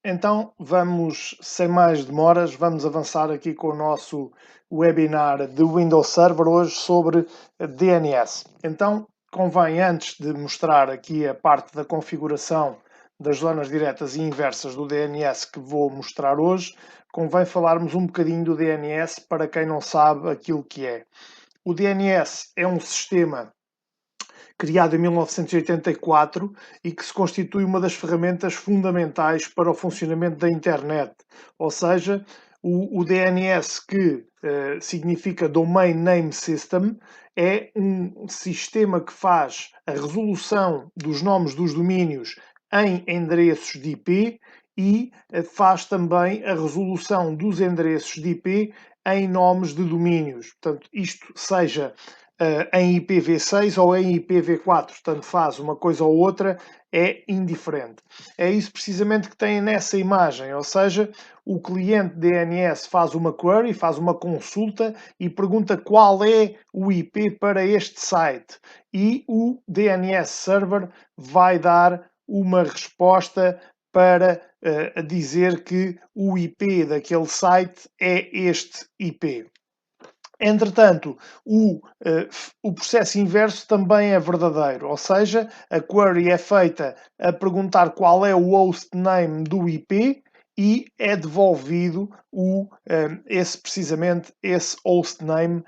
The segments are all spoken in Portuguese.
Então, vamos, sem mais demoras, vamos avançar aqui com o nosso webinar de Windows Server hoje sobre DNS. Então, convém, antes de mostrar aqui a parte da configuração das zonas diretas e inversas do DNS que vou mostrar hoje, convém falarmos um bocadinho do DNS para quem não sabe aquilo que é. O DNS é um sistema criado em 1984 e que se constitui uma das ferramentas fundamentais para o funcionamento da internet. Ou seja, o DNS, que significa Domain Name System, é um sistema que faz a resolução dos nomes dos domínios em endereços de IP e faz também a resolução dos endereços de IP em nomes de domínios. Portanto, isto seja em IPv6 ou em IPv4, tanto faz, uma coisa ou outra é indiferente. É isso precisamente que tem nessa imagem, ou seja, o cliente DNS faz uma query, faz uma consulta e pergunta qual é o IP para este site e o DNS Server vai dar uma resposta para dizer que o IP daquele site é este IP. Entretanto, o processo inverso também é verdadeiro, ou seja, a query é feita a perguntar qual é o hostname do IP e é devolvido precisamente esse hostname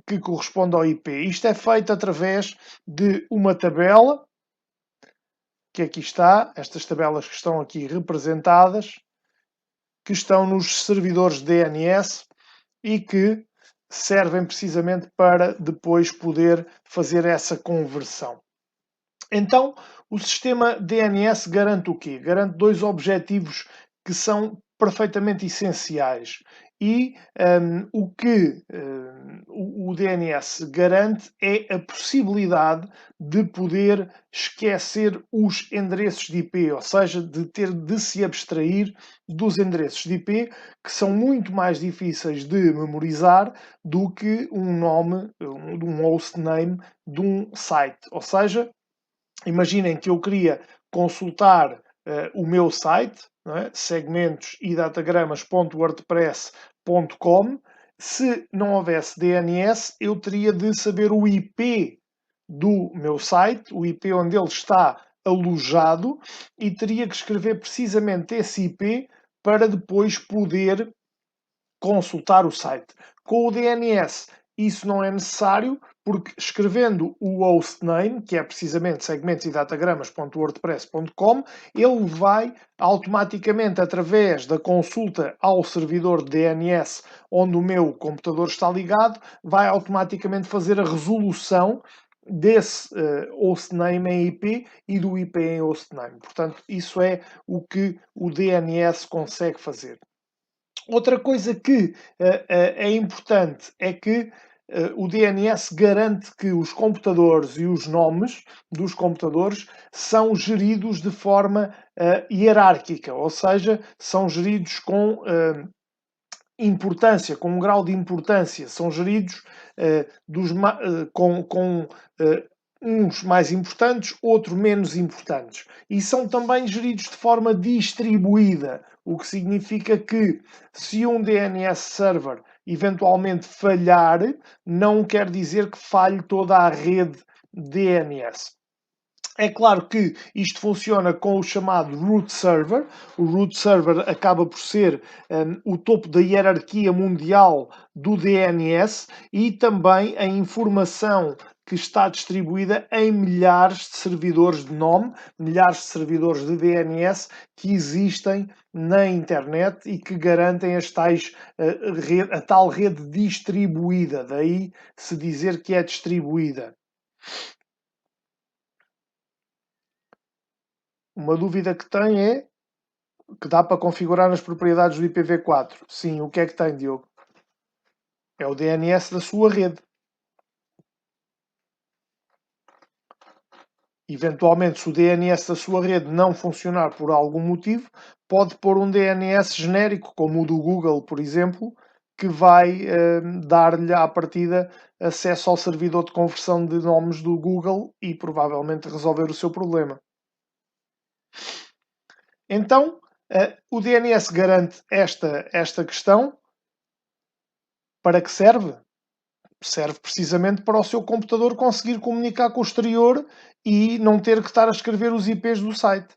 que corresponde ao IP. Isto é feito através de uma tabela, que aqui está, estas tabelas que estão aqui representadas, que estão nos servidores DNS e que servem precisamente para depois poder fazer essa conversão. Então, o sistema DNS garante o quê? Garante dois objetivos que são perfeitamente essenciais. E o que o DNS garante é a possibilidade de poder esquecer os endereços de IP, ou seja, de ter de se abstrair dos endereços de IP, que são muito mais difíceis de memorizar do que um nome, um hostname de um site. Ou seja, imaginem que eu queria consultar o meu site, não é? Segmentos e datagramas.wordpress.com. Se não houvesse DNS, eu teria de saber o IP do meu site, o IP onde ele está alojado, e teria que escrever precisamente esse IP para depois poder consultar o site. Com o DNS, isso não é necessário, porque escrevendo o hostname, que é precisamente segmentos e datagramas.wordpress.com, ele vai automaticamente, através da consulta ao servidor de DNS onde o meu computador está ligado, vai automaticamente fazer a resolução desse hostname em IP e do IP em hostname. Portanto, isso é o que o DNS consegue fazer. Outra coisa que é importante é que o DNS garante que os computadores e os nomes dos computadores são geridos de forma hierárquica, ou seja, são geridos com importância, com um grau de importância, são geridos com uns mais importantes, outros menos importantes. E são também geridos de forma distribuída, o que significa que se um DNS server eventualmente falhar, não quer dizer que falhe toda a rede DNS. É claro que isto funciona com o chamado root server. O root server acaba por ser o topo da hierarquia mundial do DNS e também a informação que está distribuída em milhares de servidores de nome, milhares de servidores de DNS que existem na internet e que garantem a tal rede distribuída. Daí se dizer que é distribuída. Uma dúvida que tem é que dá para configurar nas propriedades do IPv4. Sim, o que é que tem, Diogo? É o DNS da sua rede. Eventualmente, se o DNS da sua rede não funcionar por algum motivo, pode pôr um DNS genérico, como o do Google, por exemplo, que vai dar-lhe à partida acesso ao servidor de conversão de nomes do Google e provavelmente resolver o seu problema. Então, O DNS garante esta questão. Para que serve? Serve precisamente para o seu computador conseguir comunicar com o exterior e não ter que estar a escrever os IPs do site.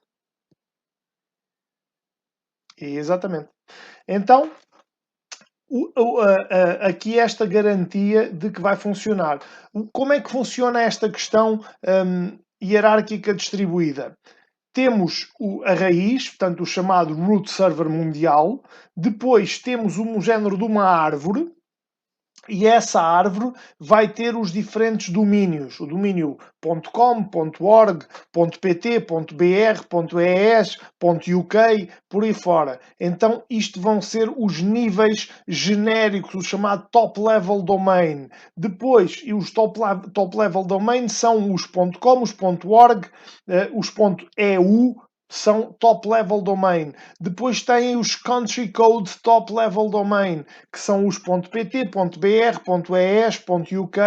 Exatamente. Então, aqui esta garantia de que vai funcionar. Como é que funciona esta questão hierárquica distribuída? Temos a raiz, portanto o chamado root server mundial, depois temos um género de uma árvore, e essa árvore vai ter os diferentes domínios, o domínio .com, .org, .pt, .br, .es, .uk, por aí fora. Então isto vão ser os níveis genéricos, o chamado top level domain. Depois, os top level domain são os .com, os .org, os .eu, são top level domain. Depois têm os country code top level domain, que são os .pt, .br, .es, .uk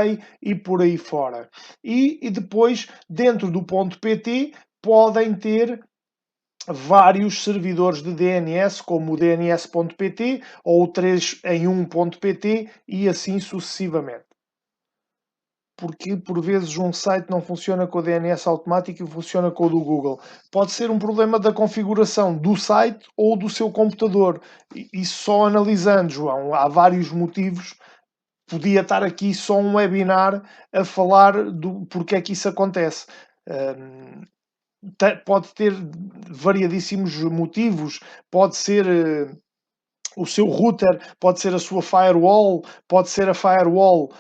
e por aí fora. E depois, dentro do .pt, podem ter vários servidores de DNS, como o dns.pt ou o 3 em 1.pt e assim sucessivamente. Porque por vezes um site não funciona com o DNS automático e funciona com o do Google. Pode ser um problema da configuração do site ou do seu computador. E só analisando, João, há vários motivos. Podia estar aqui só um webinar a falar do porquê é que isso acontece. Pode ter variadíssimos motivos. Pode ser o seu router, pode ser a sua firewall, pode ser a firewall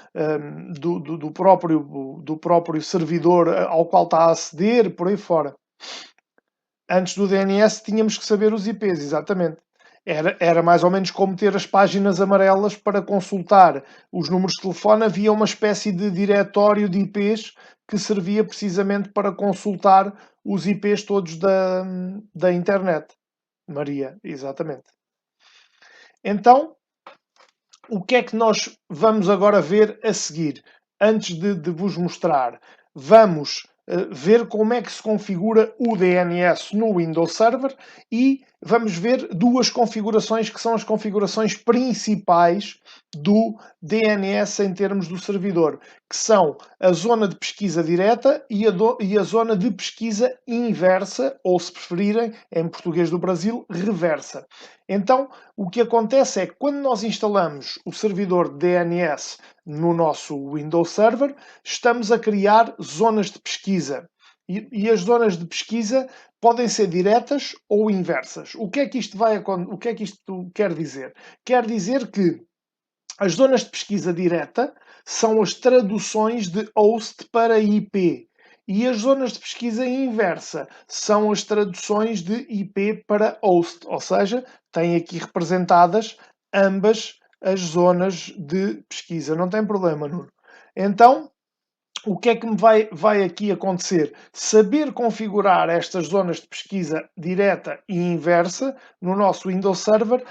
do próprio servidor ao qual está a aceder, por aí fora. Antes do DNS tínhamos que saber os IPs, exatamente. Era mais ou menos como ter as páginas amarelas para consultar os números de telefone. Havia uma espécie de diretório de IPs que servia precisamente para consultar os IPs todos da internet. Maria, exatamente. Então, o que é que nós vamos agora ver a seguir? Antes de vos mostrar, vamos ver como é que se configura o DNS no Windows Server e vamos ver duas configurações que são as configurações principais do DNS em termos do servidor, que são a zona de pesquisa direta e a zona de pesquisa inversa, ou se preferirem, em português do Brasil, reversa. Então, o que acontece é que quando nós instalamos o servidor de DNS no nosso Windows Server, estamos a criar zonas de pesquisa. E as zonas de pesquisa podem ser diretas ou inversas. O que é que isto quer dizer? Quer dizer que as zonas de pesquisa direta são as traduções de host para IP. E as zonas de pesquisa inversa são as traduções de IP para host. Ou seja, têm aqui representadas ambas as zonas de pesquisa. Não tem problema, Nuno. Então, o que é que me vai aqui acontecer? Saber configurar estas zonas de pesquisa direta e inversa no nosso Windows Server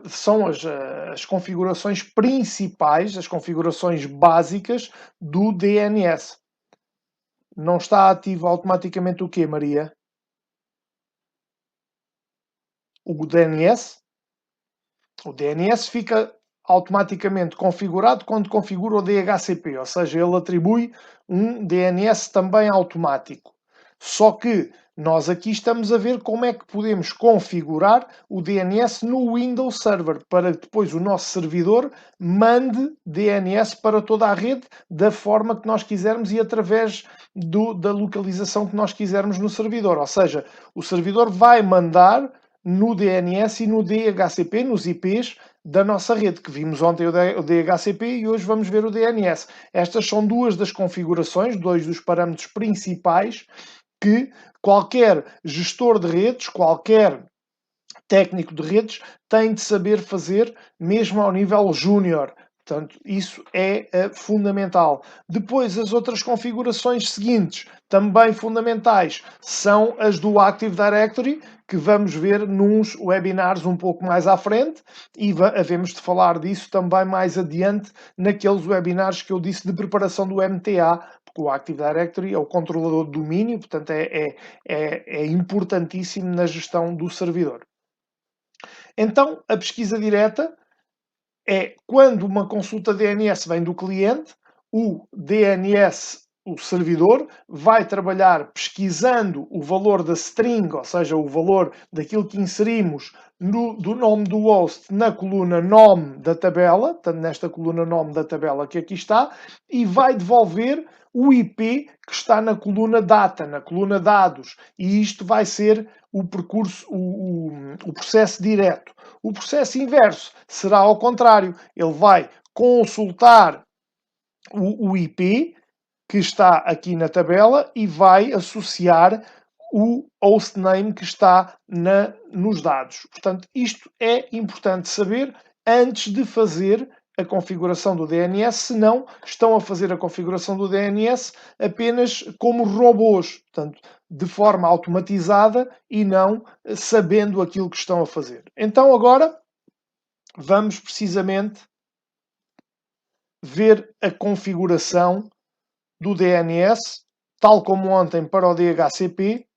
são as configurações principais, as configurações básicas do DNS. Não está ativo automaticamente o quê, Maria? O DNS? O DNS fica automaticamente configurado quando configura o DHCP, ou seja, ele atribui um DNS também automático. Só que nós aqui estamos a ver como é que podemos configurar o DNS no Windows Server para que depois o nosso servidor mande DNS para toda a rede da forma que nós quisermos e através da localização que nós quisermos no servidor. Ou seja, o servidor vai mandar no DNS e no DHCP, nos IPs da nossa rede, que vimos ontem o DHCP e hoje vamos ver o DNS. Estas são duas das configurações, dois dos parâmetros principais que qualquer gestor de redes, qualquer técnico de redes tem de saber fazer, mesmo ao nível júnior. Portanto, isso é fundamental. Depois, as outras configurações seguintes, também fundamentais, são as do Active Directory, que vamos ver nos webinars um pouco mais à frente e havemos de falar disso também mais adiante naqueles webinars que eu disse de preparação do MTA, com o Active Directory, é o controlador de domínio, portanto é importantíssimo na gestão do servidor. Então, a pesquisa direta é quando uma consulta DNS vem do cliente, o DNS, o servidor, vai trabalhar pesquisando o valor da string, ou seja, o valor daquilo que inserimos do nome do host na coluna nome da tabela, portanto, nesta coluna nome da tabela que aqui está, e vai devolver o IP que está na coluna data, na coluna dados. E isto vai ser o percurso, o processo direto. O processo inverso será ao contrário. Ele vai consultar o IP que está aqui na tabela e vai associar o hostname que está nos dados. Portanto, isto é importante saber antes de fazer a configuração do DNS, senão estão a fazer a configuração do DNS apenas como robôs, portanto, de forma automatizada e não sabendo aquilo que estão a fazer. Então agora vamos precisamente ver a configuração do DNS, tal como ontem para o DHCP.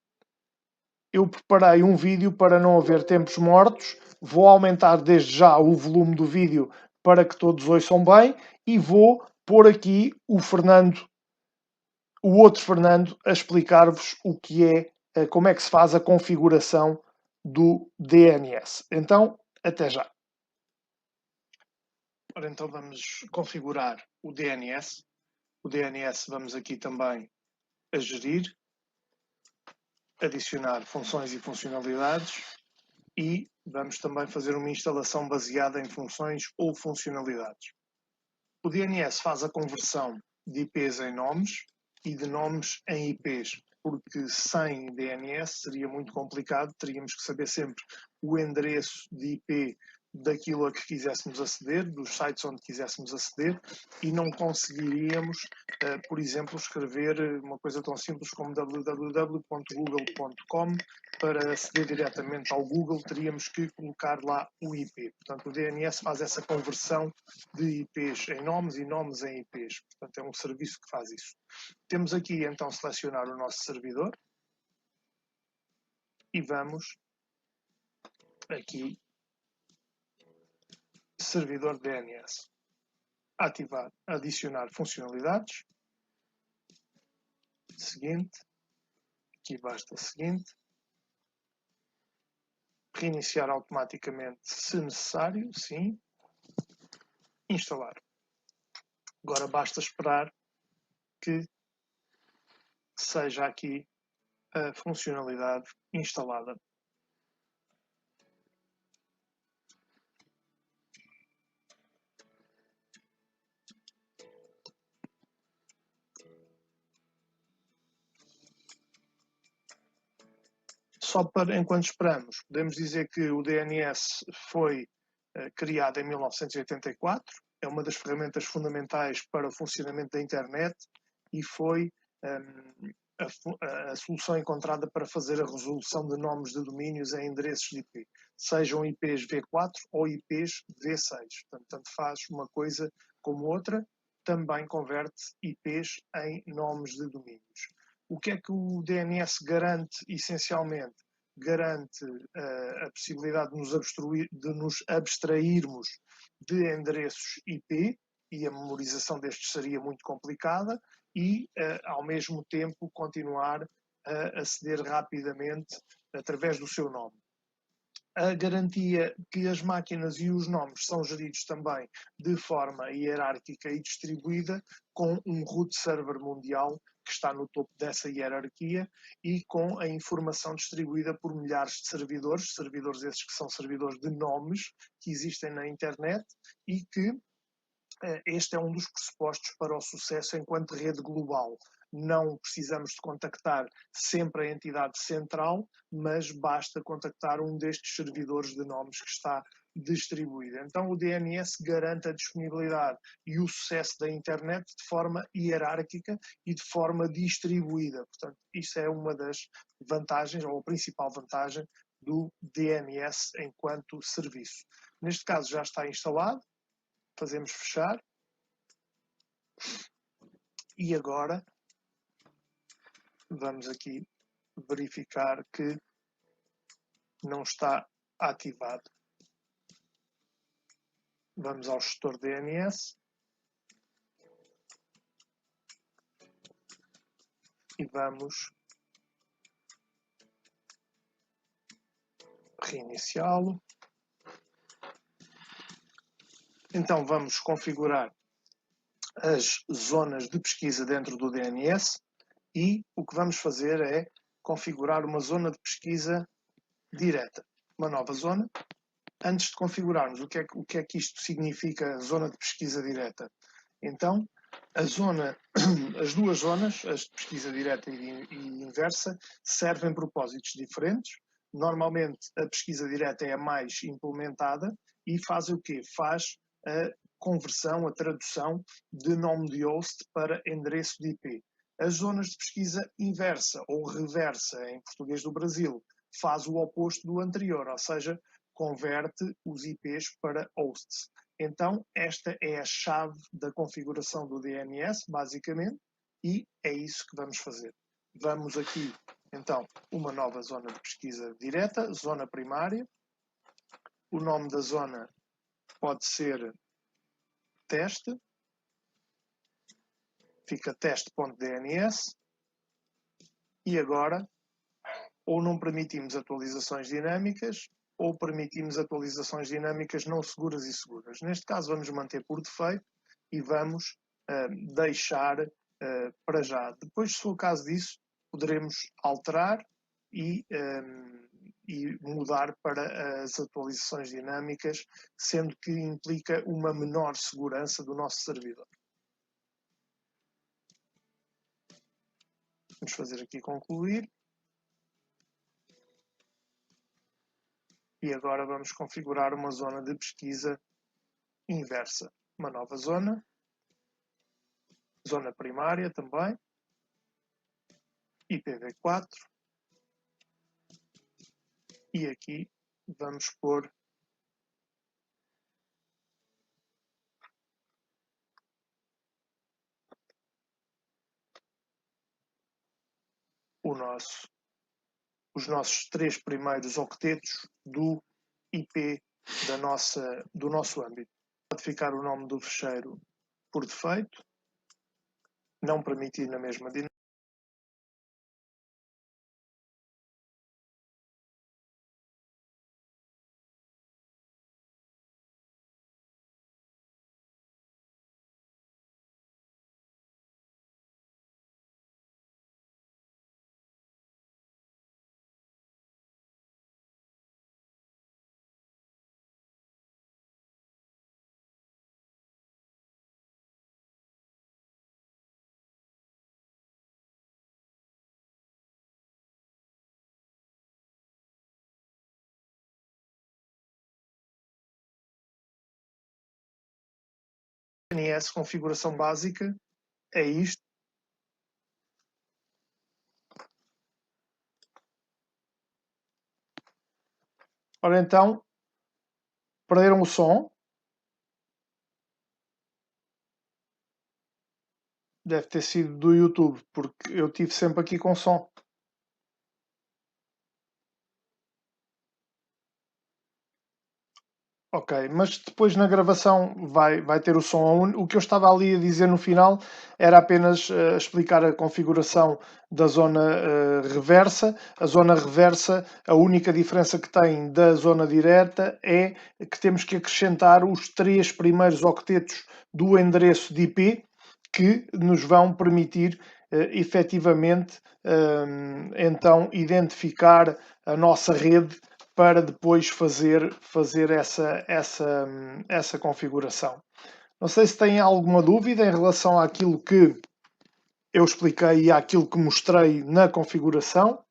Eu preparei um vídeo para não haver tempos mortos. Vou aumentar desde já o volume do vídeo para que todos ouçam bem e vou pôr aqui o outro Fernando, a explicar-vos o que é, como é que se faz a configuração do DNS. Então, até já. Ora, então vamos configurar o DNS. O DNS vamos aqui também a gerir, adicionar funções e funcionalidades e vamos também fazer uma instalação baseada em funções ou funcionalidades. O DNS faz a conversão de IPs em nomes e de nomes em IPs, porque sem DNS seria muito complicado, teríamos que saber sempre o endereço de IP daquilo a que quiséssemos aceder, dos sites onde quiséssemos aceder, e não conseguiríamos, por exemplo, escrever uma coisa tão simples como www.google.com. Para aceder diretamente ao Google, teríamos que colocar lá o IP. Portanto, o DNS faz essa conversão de IPs em nomes e nomes em IPs. Portanto, é um serviço que faz isso. Temos aqui, então, selecionar o nosso servidor e vamos aqui servidor DNS. Ativar, adicionar funcionalidades. Seguinte. Aqui basta seguinte. Reiniciar automaticamente se necessário, sim. Instalar. Agora basta esperar que seja aqui a funcionalidade instalada. Só para, enquanto esperamos, podemos dizer que o DNS foi criado em 1984, é uma das ferramentas fundamentais para o funcionamento da internet e foi a solução encontrada para fazer a resolução de nomes de domínios em endereços de IP, sejam IPs V4 ou IPs V6. Portanto, tanto faz uma coisa como outra, também converte IPs em nomes de domínios. O que é que o DNS garante, essencialmente? Garante a possibilidade de nos abstrairmos de endereços IP, e a memorização destes seria muito complicada, e, ao mesmo tempo, continuar a aceder rapidamente através do seu nome. A garantia que as máquinas e os nomes são geridos também de forma hierárquica e distribuída, com um root server mundial que está no topo dessa hierarquia e com a informação distribuída por milhares de servidores, servidores esses que são servidores de nomes que existem na internet e que este é um dos pressupostos para o sucesso enquanto rede global. Não precisamos de contactar sempre a entidade central, mas basta contactar um destes servidores de nomes que está distribuído. Então o DNS garante a disponibilidade e o sucesso da internet de forma hierárquica e de forma distribuída. Portanto, isso é uma das vantagens, ou a principal vantagem do DNS enquanto serviço. Neste caso já está instalado. Fazemos fechar. E agora vamos aqui verificar que não está ativado. Vamos ao gestor DNS e vamos reiniciá-lo. Então vamos configurar as zonas de pesquisa dentro do DNS e o que vamos fazer é configurar uma zona de pesquisa direta, uma nova zona. Antes de configurarmos o que é que isto significa, zona de pesquisa direta, então as duas zonas, as de pesquisa direta e inversa, servem propósitos diferentes. Normalmente a pesquisa direta é a mais implementada e faz o quê? Faz a conversão, a tradução de nome de host para endereço de IP. As zonas de pesquisa inversa ou reversa, em português do Brasil, faz o oposto do anterior, ou seja, converte os IPs para hosts. Então, esta é a chave da configuração do DNS, basicamente, e é isso que vamos fazer. Vamos aqui, então, uma nova zona de pesquisa direta, zona primária. O nome da zona pode ser teste, fica teste.dns, e agora, ou não permitimos atualizações dinâmicas, ou permitimos atualizações dinâmicas não seguras e seguras. Neste caso, vamos manter por defeito e vamos deixar para já. Depois, se for o caso disso, poderemos alterar e mudar para as atualizações dinâmicas, sendo que implica uma menor segurança do nosso servidor. Vamos fazer aqui concluir. E agora vamos configurar uma zona de pesquisa inversa. Uma nova zona. Zona primária também. IPv4. E aqui vamos pôr os nossos 3 primeiros octetos do IP do nosso âmbito. Pode ficar o nome do fecheiro por defeito, não permitir na mesma dinâmica. DNS configuração básica é isto. Ora então, perderam o som. Deve ter sido do YouTube, porque eu tive sempre aqui com som. Ok, mas depois na gravação vai ter o som. O que eu estava ali a dizer no final era apenas explicar a configuração da zona reversa. A zona reversa, a única diferença que tem da zona direta é que temos que acrescentar os 3 primeiros octetos do endereço de IP que nos vão permitir efetivamente então identificar a nossa rede para depois fazer essa configuração. Não sei se têm alguma dúvida em relação àquilo que eu expliquei e àquilo que mostrei na configuração.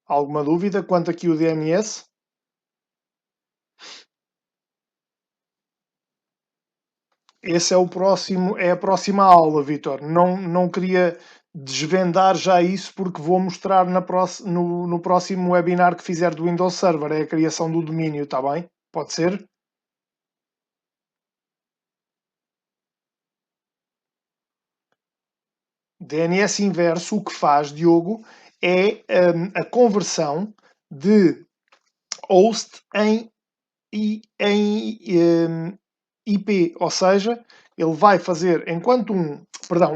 Alguma dúvida quanto aqui o DNS? Esse é a próxima aula, Vitor. Não queria desvendar já isso porque vou mostrar no próximo webinar que fizer do Windows Server. É a criação do domínio, está bem? Pode ser? DNS inverso, o que faz, Diogo, é a conversão de host em IP, ou seja, ele vai fazer,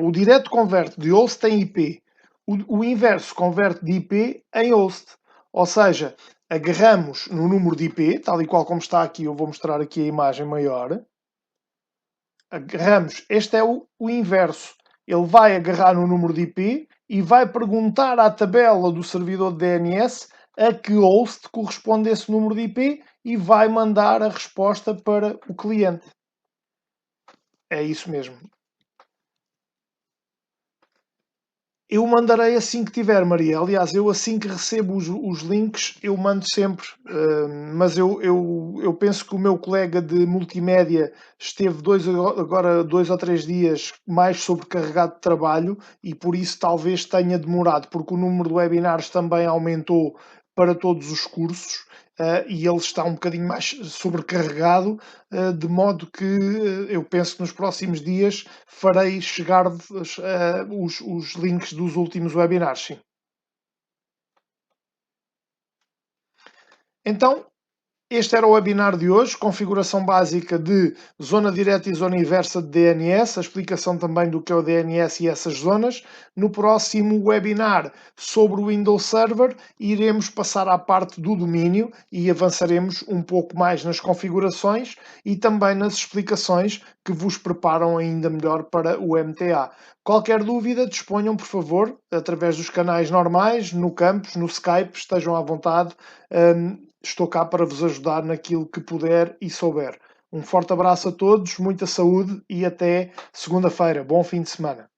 o direto converte de host em IP, o inverso converte de IP em host, ou seja, agarramos no número de IP, tal e qual como está aqui, eu vou mostrar aqui a imagem maior, agarramos, este é o inverso, ele vai agarrar no número de IP e vai perguntar à tabela do servidor de DNS a que host corresponde esse número de IP e vai mandar a resposta para o cliente. É isso mesmo. Eu mandarei assim que tiver, Maria. Aliás, eu assim que recebo os links, eu mando sempre. Mas eu penso que o meu colega de multimédia esteve agora 2 ou 3 dias mais sobrecarregado de trabalho e por isso talvez tenha demorado, porque o número de webinars também aumentou para todos os cursos. E ele está um bocadinho mais sobrecarregado, de modo que eu penso que nos próximos dias farei chegar os links dos últimos webinars, sim. Então, este era o webinar de hoje, configuração básica de zona direta e zona inversa de DNS, a explicação também do que é o DNS e essas zonas. No próximo webinar sobre o Windows Server, iremos passar à parte do domínio e avançaremos um pouco mais nas configurações e também nas explicações que vos preparam ainda melhor para o MTA. Qualquer dúvida, disponham, por favor, através dos canais normais, no campus, no Skype, estejam à vontade. Estou cá para vos ajudar naquilo que puder e souber. Um forte abraço a todos, muita saúde e até segunda-feira. Bom fim de semana.